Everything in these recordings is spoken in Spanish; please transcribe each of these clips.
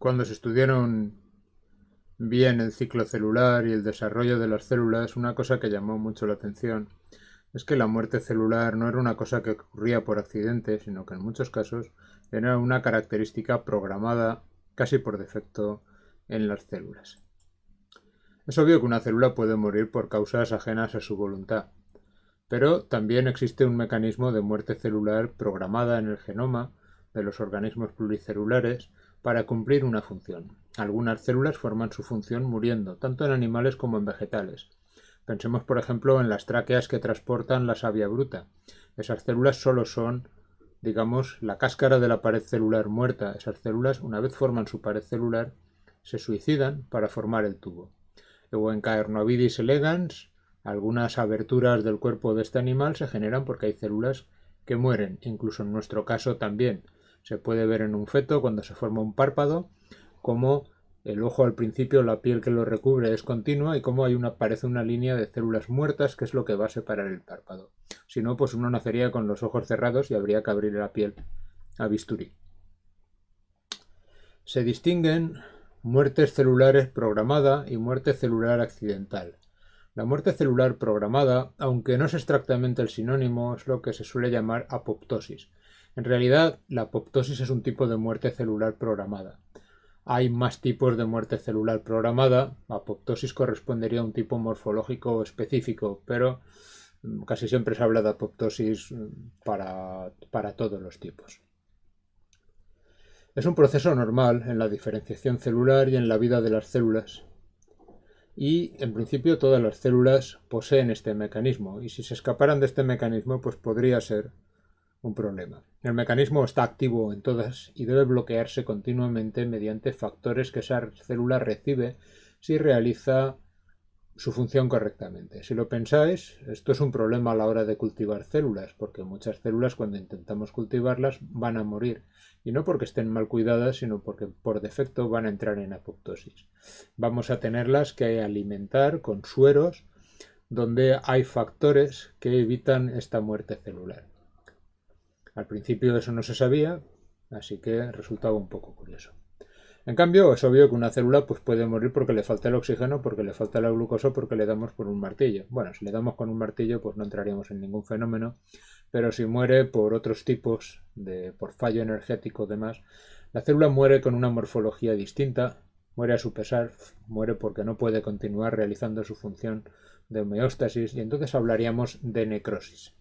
Cuando se estudiaron bien el ciclo celular y el desarrollo de las células, una cosa que llamó mucho la atención es que la muerte celular no era una cosa que ocurría por accidente, sino que en muchos casos era una característica programada casi por defecto en las células. Es obvio que una célula puede morir por causas ajenas a su voluntad, pero también existe un mecanismo de muerte celular programada en el genoma de los organismos pluricelulares para cumplir una función. Algunas células forman su función muriendo, tanto en animales como en vegetales. Pensemos, por ejemplo, en las tráqueas que transportan la savia bruta. Esas células solo son, digamos, la cáscara de la pared celular muerta. Esas células, una vez forman su pared celular, se suicidan para formar el tubo. O en Caernovidis elegans, algunas aberturas del cuerpo de este animal se generan porque hay células que mueren. Incluso en nuestro caso también se puede ver en un feto cuando se forma un párpado como el ojo al principio, la piel que lo recubre es continua y como aparece una línea de células muertas que es lo que va a separar el párpado. Si no, pues uno nacería con los ojos cerrados y habría que abrir la piel a bisturí. Se distinguen muerte celular programada y muerte celular accidental. La muerte celular programada, aunque no es exactamente el sinónimo, es lo que se suele llamar apoptosis. En realidad, la apoptosis es un tipo de muerte celular programada. Hay más tipos de muerte celular programada. Apoptosis correspondería a un tipo morfológico específico, pero casi siempre se habla de apoptosis para todos los tipos. Es un proceso normal en la diferenciación celular y en la vida de las células. Y en principio todas las células poseen este mecanismo, y si se escaparan de este mecanismo, pues podría ser un problema. El mecanismo está activo en todas y debe bloquearse continuamente mediante factores que esa célula recibe si realiza su función correctamente. Si lo pensáis, esto es un problema a la hora de cultivar células, porque muchas células cuando intentamos cultivarlas van a morir, y no porque estén mal cuidadas, sino porque por defecto van a entrar en apoptosis. Vamos a tenerlas que alimentar con sueros donde hay factores que evitan esta muerte celular. Al principio eso no se sabía, así que resultaba un poco curioso. En cambio, es obvio que una célula pues, puede morir porque le falta el oxígeno, porque le falta la glucosa, porque le damos por un martillo. Bueno, si le damos con un martillo, pues no entraríamos en ningún fenómeno, pero si muere por otros tipos, por fallo energético o demás, la célula muere con una morfología distinta, muere a su pesar, muere porque no puede continuar realizando su función de homeostasis, y entonces hablaríamos de necrosis.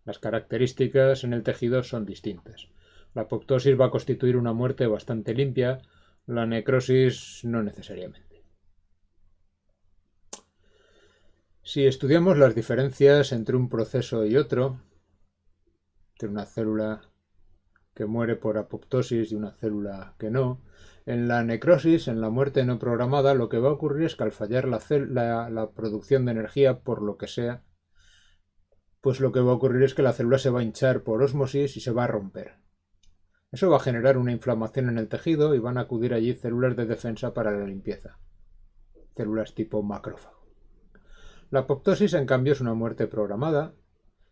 Las características en el tejido son distintas. La apoptosis va a constituir una muerte bastante limpia, la necrosis no necesariamente. Si estudiamos las diferencias entre un proceso y otro, entre una célula que muere por apoptosis y una célula que no, en la necrosis, en la muerte no programada, lo que va a ocurrir es que al fallar la producción de energía, por lo que sea, pues lo que va a ocurrir es que la célula se va a hinchar por ósmosis y se va a romper. Eso va a generar una inflamación en el tejido y van a acudir allí células de defensa para la limpieza. Células tipo macrófago. La apoptosis, en cambio, es una muerte programada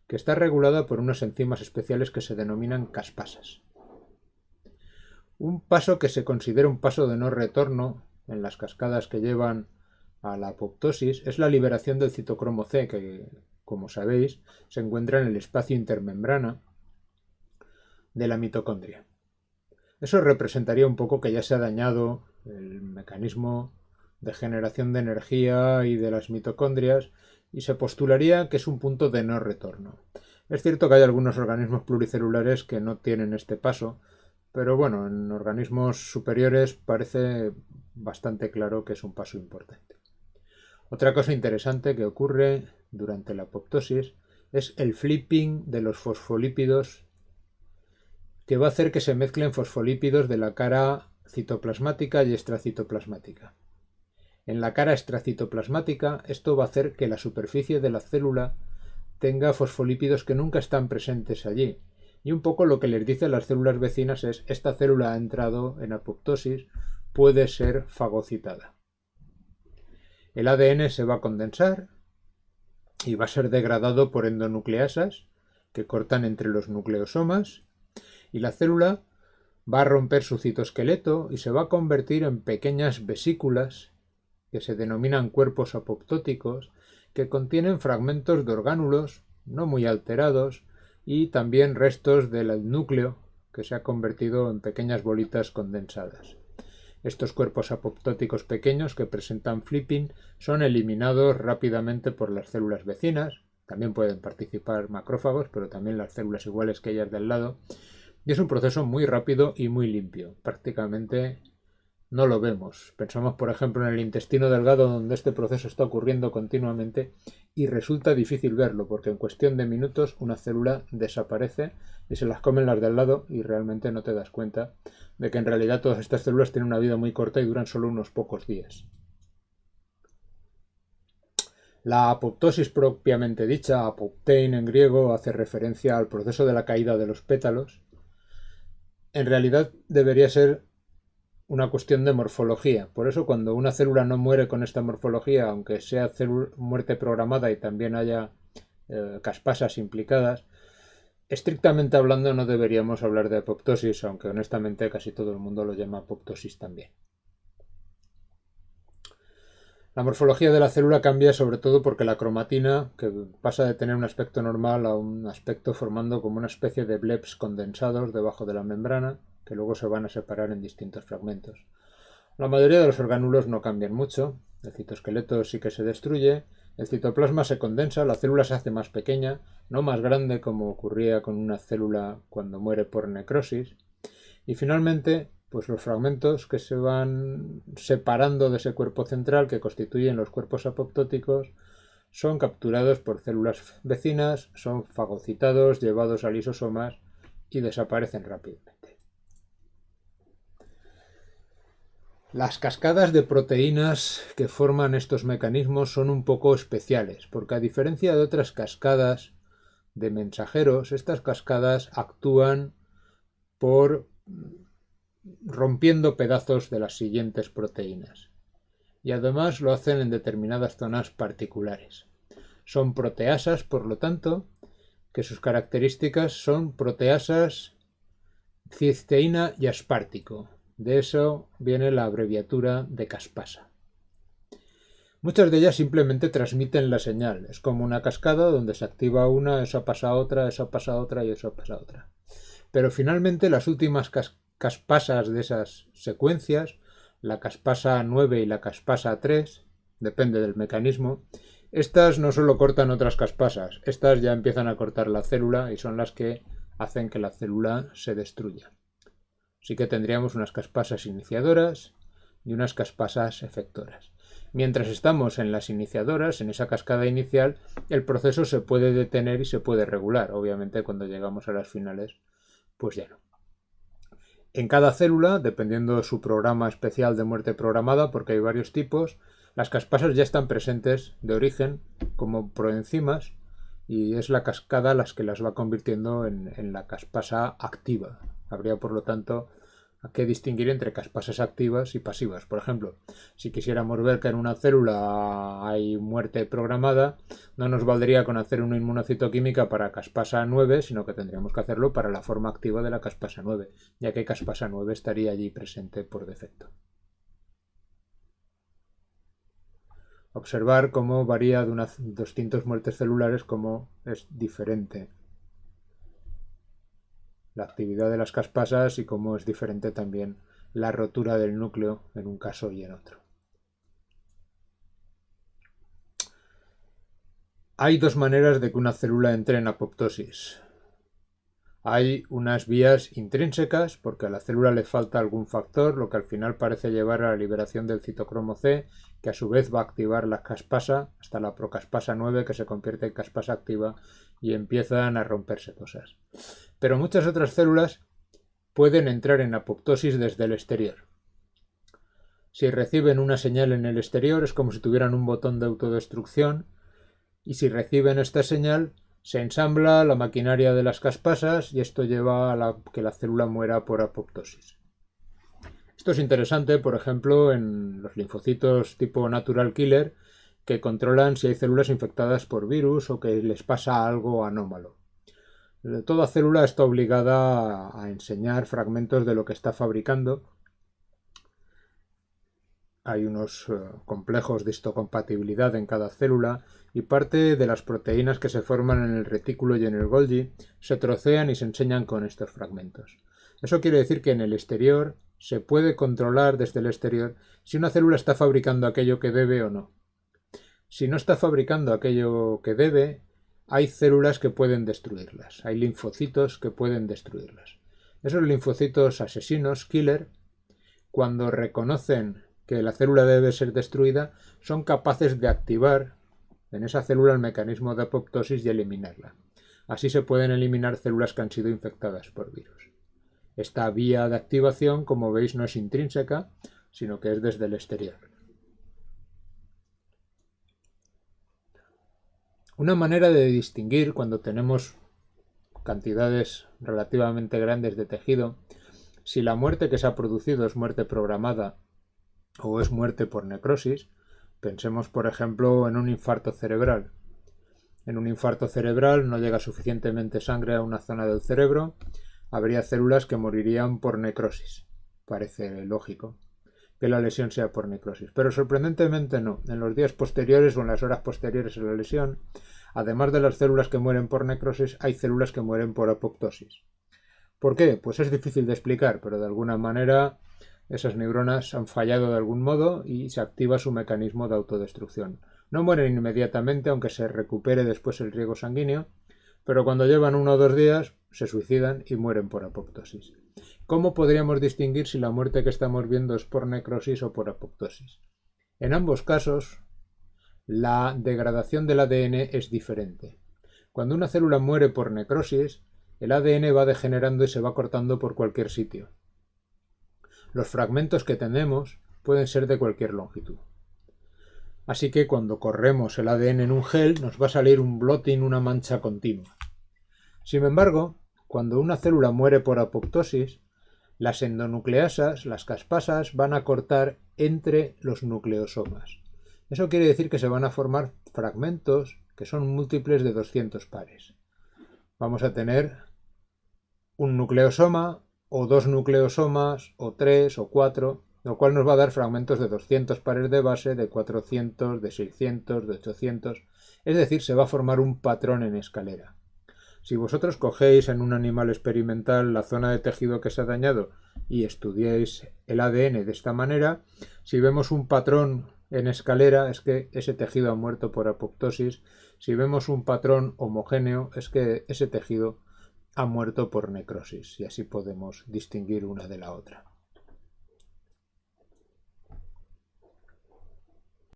que está regulada por unas enzimas especiales que se denominan caspasas. Un paso que se considera un paso de no retorno en las cascadas que llevan a la apoptosis es la liberación del citocromo C, que, como sabéis, se encuentra en el espacio intermembrana de la mitocondria. Eso representaría un poco que ya se ha dañado el mecanismo de generación de energía y de las mitocondrias y se postularía que es un punto de no retorno. Es cierto que hay algunos organismos pluricelulares que no tienen este paso, pero bueno, en organismos superiores parece bastante claro que es un paso importante. Otra cosa interesante que ocurre durante la apoptosis es el flipping de los fosfolípidos, que va a hacer que se mezclen fosfolípidos de la cara citoplasmática y extracitoplasmática. En la cara extracitoplasmática, esto va a hacer que la superficie de la célula tenga fosfolípidos que nunca están presentes allí. Y un poco lo que les dice a las células vecinas es: esta célula ha entrado en apoptosis, puede ser fagocitada. El ADN se va a condensar y va a ser degradado por endonucleasas que cortan entre los nucleosomas, y la célula va a romper su citoesqueleto y se va a convertir en pequeñas vesículas que se denominan cuerpos apoptóticos, que contienen fragmentos de orgánulos no muy alterados y también restos del núcleo que se ha convertido en pequeñas bolitas condensadas. Estos cuerpos apoptóticos pequeños que presentan flipping son eliminados rápidamente por las células vecinas. También pueden participar macrófagos, pero también las células iguales que ellas del lado. Y es un proceso muy rápido y muy limpio. Prácticamente no lo vemos. Pensamos, por ejemplo, en el intestino delgado, donde este proceso está ocurriendo continuamente y resulta difícil verlo, porque en cuestión de minutos una célula desaparece y se las comen las del lado y realmente no te das cuenta de que en realidad todas estas células tienen una vida muy corta y duran solo unos pocos días. La apoptosis propiamente dicha, apoptein en griego, hace referencia al proceso de la caída de los pétalos. En realidad debería ser una cuestión de morfología. Por eso cuando una célula no muere con esta morfología, aunque sea muerte programada y también haya caspasas implicadas, estrictamente hablando no deberíamos hablar de apoptosis, aunque honestamente casi todo el mundo lo llama apoptosis también. La morfología de la célula cambia sobre todo porque la cromatina, que pasa de tener un aspecto normal a un aspecto formando como una especie de blebs condensados debajo de la membrana, que luego se van a separar en distintos fragmentos. La mayoría de los orgánulos no cambian mucho, el citoesqueleto sí que se destruye, el citoplasma se condensa, la célula se hace más pequeña, no más grande como ocurría con una célula cuando muere por necrosis, y finalmente pues los fragmentos que se van separando de ese cuerpo central que constituyen los cuerpos apoptóticos son capturados por células vecinas, son fagocitados, llevados a lisosomas y desaparecen rápidamente. Las cascadas de proteínas que forman estos mecanismos son un poco especiales, porque a diferencia de otras cascadas de mensajeros, estas cascadas actúan por rompiendo pedazos de las siguientes proteínas. Y además lo hacen en determinadas zonas particulares. Son proteasas, por lo tanto, que sus características son proteasas cisteína y aspartico. De eso viene la abreviatura de caspasa. Muchas de ellas simplemente transmiten la señal. Es como una cascada donde se activa una, esa pasa a otra, esa pasa a otra y esa pasa a otra. Pero finalmente las últimas caspasas de esas secuencias, la caspasa 9 y la caspasa 3, depende del mecanismo, estas no solo cortan otras caspasas, estas ya empiezan a cortar la célula y son las que hacen que la célula se destruya. Así que tendríamos unas caspasas iniciadoras y unas caspasas efectoras. Mientras estamos en las iniciadoras, en esa cascada inicial, el proceso se puede detener y se puede regular. Obviamente cuando llegamos a las finales, pues ya no. En cada célula, dependiendo de su programa especial de muerte programada, porque hay varios tipos, las caspasas ya están presentes de origen como proenzimas y es la cascada las que las va convirtiendo en la caspasa activa. Habría, por lo tanto, que distinguir entre caspasas activas y pasivas. Por ejemplo, si quisiéramos ver que en una célula hay muerte programada, no nos valdría con hacer una inmunocitoquímica para caspasa 9, sino que tendríamos que hacerlo para la forma activa de la caspasa 9, ya que caspasa 9 estaría allí presente por defecto. Observar cómo varía de unas 200 muertes celulares, cómo es diferente la actividad de las caspasas y cómo es diferente también la rotura del núcleo en un caso y en otro. Hay dos maneras de que una célula entre en apoptosis. Hay unas vías intrínsecas, porque a la célula le falta algún factor, lo que al final parece llevar a la liberación del citocromo C, que a su vez va a activar la caspasa hasta la procaspasa 9, que se convierte en caspasa activa y empiezan a romperse cosas. Pero muchas otras células pueden entrar en apoptosis desde el exterior. Si reciben una señal en el exterior es como si tuvieran un botón de autodestrucción y si reciben esta señal se ensambla la maquinaria de las caspasas y esto lleva a que la célula muera por apoptosis. Esto es interesante, por ejemplo, en los linfocitos tipo natural killer que controlan si hay células infectadas por virus o que les pasa algo anómalo. Toda célula está obligada a enseñar fragmentos de lo que está fabricando. Hay unos complejos de histocompatibilidad en cada célula y parte de las proteínas que se forman en el retículo y en el Golgi se trocean y se enseñan con estos fragmentos. Eso quiere decir que en el exterior se puede controlar desde el exterior si una célula está fabricando aquello que debe o no. Si no está fabricando aquello que debe, hay células que pueden destruirlas. Hay linfocitos que pueden destruirlas. Esos linfocitos asesinos, killer, cuando reconocen que la célula debe ser destruida, son capaces de activar en esa célula el mecanismo de apoptosis y eliminarla. Así se pueden eliminar células que han sido infectadas por virus. Esta vía de activación, como veis, no es intrínseca, sino que es desde el exterior. Una manera de distinguir cuando tenemos cantidades relativamente grandes de tejido, si la muerte que se ha producido es muerte programada o es muerte por necrosis. Pensemos, por ejemplo, en un infarto cerebral. En un infarto cerebral no llega suficientemente sangre a una zona del cerebro, habría células que morirían por necrosis. Parece lógico que la lesión sea por necrosis, pero sorprendentemente no. En los días posteriores o en las horas posteriores a la lesión, además de las células que mueren por necrosis, hay células que mueren por apoptosis. ¿Por qué? Pues es difícil de explicar, pero de alguna manera esas neuronas han fallado de algún modo y se activa su mecanismo de autodestrucción. No mueren inmediatamente, aunque se recupere después el riego sanguíneo, pero cuando llevan 1 o 2 días se suicidan y mueren por apoptosis. ¿Cómo podríamos distinguir si la muerte que estamos viendo es por necrosis o por apoptosis? En ambos casos, la degradación del ADN es diferente. Cuando una célula muere por necrosis, el ADN va degenerando y se va cortando por cualquier sitio. Los fragmentos que tenemos pueden ser de cualquier longitud. Así que cuando corremos el ADN en un gel nos va a salir un blotting, una mancha continua. Sin embargo, cuando una célula muere por apoptosis, las endonucleasas, las caspasas, van a cortar entre los nucleosomas. Eso quiere decir que se van a formar fragmentos que son múltiples de 200 pares. Vamos a tener un nucleosoma o 2 nucleosomas o 3 o 4, lo cual nos va a dar fragmentos de 200 pares de base, de 400, de 600, de 800. Es decir, se va a formar un patrón en escalera. Si vosotros cogéis en un animal experimental la zona de tejido que se ha dañado y estudiáis el ADN de esta manera, si vemos un patrón en escalera es que ese tejido ha muerto por apoptosis. Si vemos un patrón homogéneo es que ese tejido ha muerto por necrosis, y así podemos distinguir una de la otra.